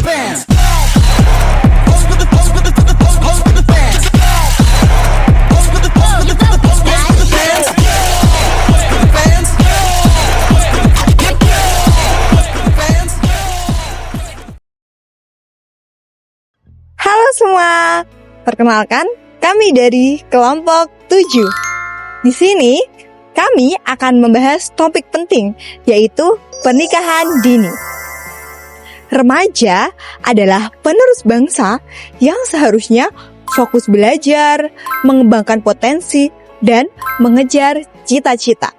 Halo semua, perkenalkan kami dari kelompok 7. Di sini kami akan membahas topik penting, yaitu pernikahan dini. Remaja adalah penerus bangsa yang seharusnya fokus belajar, mengembangkan potensi, dan mengejar cita-cita.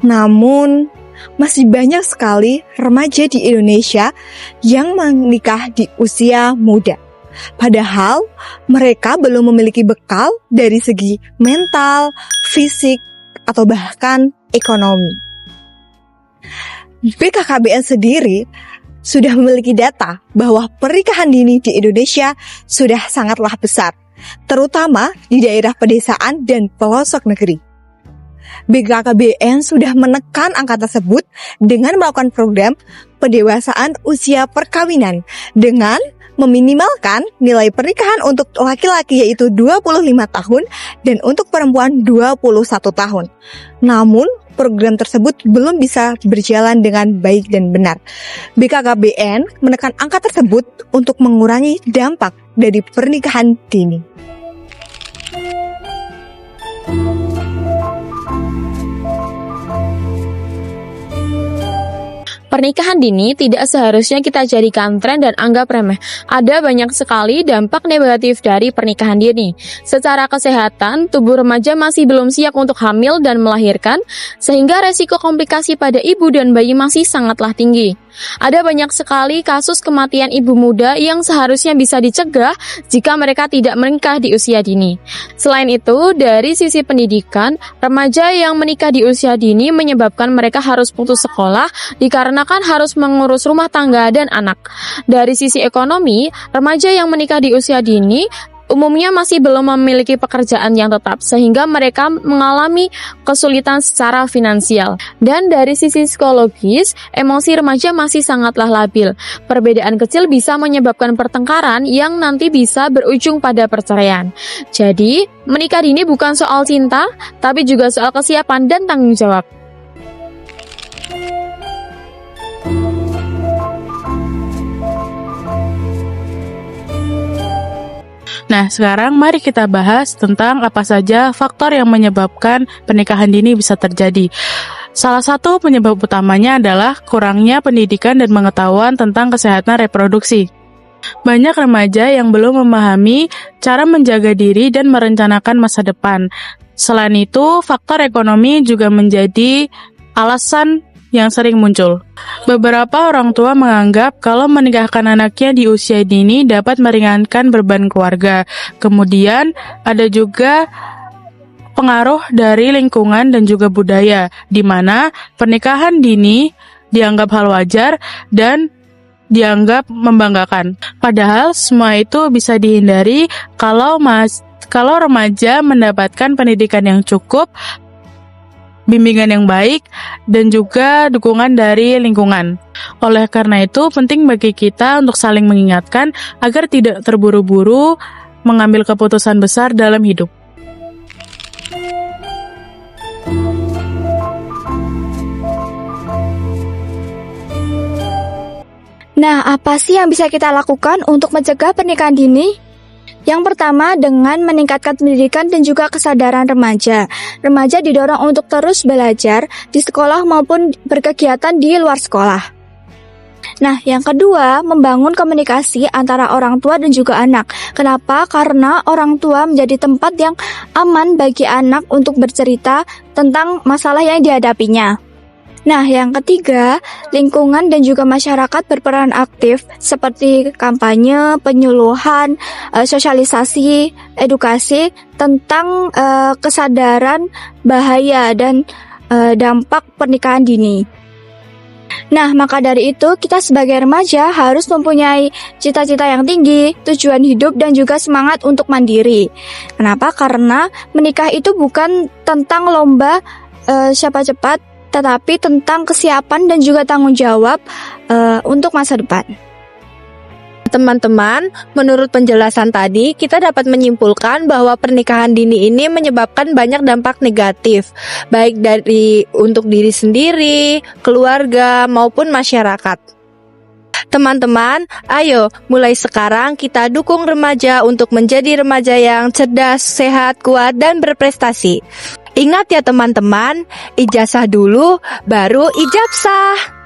Namun, masih banyak sekali remaja di Indonesia yang menikah di usia muda. Padahal mereka belum memiliki bekal dari segi mental, fisik, atau bahkan ekonomi. BKKBN sendiri sudah memiliki data bahwa pernikahan dini di Indonesia sudah sangatlah besar, terutama di daerah pedesaan dan pelosok negeri. BKKBN sudah menekan angka tersebut dengan melakukan program pendewasaan usia perkawinan dengan meminimalkan nilai pernikahan untuk laki-laki yaitu 25 tahun dan untuk perempuan 21 tahun. Namun, program tersebut belum bisa berjalan dengan baik dan benar. BKKBN menekan angka tersebut untuk mengurangi dampak dari pernikahan dini. Pernikahan dini tidak seharusnya kita jadikan tren dan anggap remeh. Ada banyak sekali dampak negatif dari pernikahan dini. Secara kesehatan, tubuh remaja masih belum siap untuk hamil dan melahirkan, sehingga resiko komplikasi pada ibu dan bayi masih sangatlah tinggi. Ada banyak sekali kasus kematian ibu muda yang seharusnya bisa dicegah jika mereka tidak menikah di usia dini. Selain itu, dari sisi pendidikan, remaja yang menikah di usia dini menyebabkan mereka harus putus sekolah dikarenakan harus mengurus rumah tangga dan anak. Dari sisi ekonomi, remaja yang menikah di usia dini umumnya masih belum memiliki pekerjaan yang tetap, sehingga mereka mengalami kesulitan secara finansial. Dan dari sisi psikologis, emosi remaja masih sangatlah labil. Perbedaan kecil bisa menyebabkan pertengkaran yang nanti bisa berujung pada perceraian. Jadi, menikah dini bukan soal cinta, tapi juga soal kesiapan dan tanggung jawab. Nah, sekarang mari kita bahas tentang apa saja faktor yang menyebabkan pernikahan dini bisa terjadi. Salah satu penyebab utamanya adalah kurangnya pendidikan dan pengetahuan tentang kesehatan reproduksi. Banyak remaja yang belum memahami cara menjaga diri dan merencanakan masa depan. Selain itu, faktor ekonomi juga menjadi alasan yang sering muncul. Beberapa orang tua menganggap kalau menikahkan anaknya di usia dini dapat meringankan beban keluarga. Kemudian ada juga pengaruh dari lingkungan dan juga budaya, di mana pernikahan dini dianggap hal wajar dan dianggap membanggakan. Padahal semua itu bisa dihindari kalau remaja mendapatkan pendidikan yang cukup, bimbingan yang baik, dan juga dukungan dari lingkungan. Oleh karena itu, penting bagi kita untuk saling mengingatkan agar tidak terburu-buru mengambil keputusan besar dalam hidup. Nah, apa sih yang bisa kita lakukan untuk mencegah pernikahan dini? Yang pertama, dengan meningkatkan pendidikan dan juga kesadaran remaja. Remaja didorong untuk terus belajar di sekolah maupun berkegiatan di luar sekolah. Nah, yang kedua, membangun komunikasi antara orang tua dan juga anak. Kenapa? Karena orang tua menjadi tempat yang aman bagi anak untuk bercerita tentang masalah yang dihadapinya. Nah, yang ketiga, lingkungan dan juga masyarakat berperan aktif seperti kampanye, penyuluhan, sosialisasi, edukasi tentang kesadaran bahaya dan dampak pernikahan dini. Nah, maka dari itu kita sebagai remaja harus mempunyai cita-cita yang tinggi, tujuan hidup dan juga semangat untuk mandiri. Kenapa? Karena menikah itu bukan tentang lomba siapa cepat, tetapi tentang kesiapan dan juga tanggung jawab untuk masa depan. Teman-teman, menurut penjelasan tadi, kita dapat menyimpulkan bahwa pernikahan dini ini menyebabkan banyak dampak negatif, baik untuk diri sendiri, keluarga, maupun masyarakat. Teman-teman, ayo mulai sekarang kita dukung remaja untuk menjadi remaja yang cerdas, sehat, kuat, dan berprestasi. Ingat ya teman-teman, ijazah dulu, baru ijabsah.